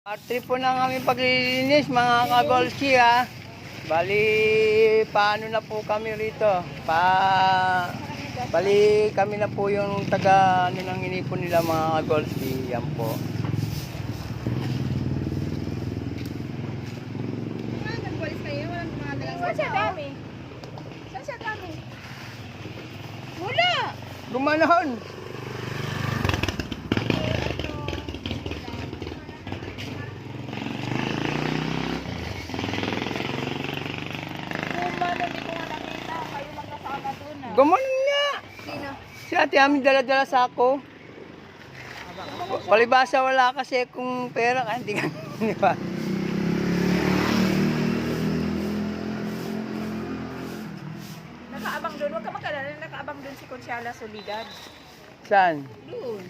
Trip po na kami paglilinis mga kagolsi ha. Bali, paano na po kami rito? Bali, kami na po yung taga ano nang inipon nila mga kagolsi. Yan po. Nagwalis kayo, walang mga dalang Saan siya dami? Saan siya dami? Wala! Gumanon! Kumano, hindi ko nga nakita. Kayo lang kasama doon ah. Gumanon nga! Sino? Si ate amin dala-dala sa ako. Palibasa wala kasi kung pera ka, hindi ka, di ba? Nakaabang doon. Huwag ka magkalala. Nakaabang doon si Consiala Solidad. Saan? Doon.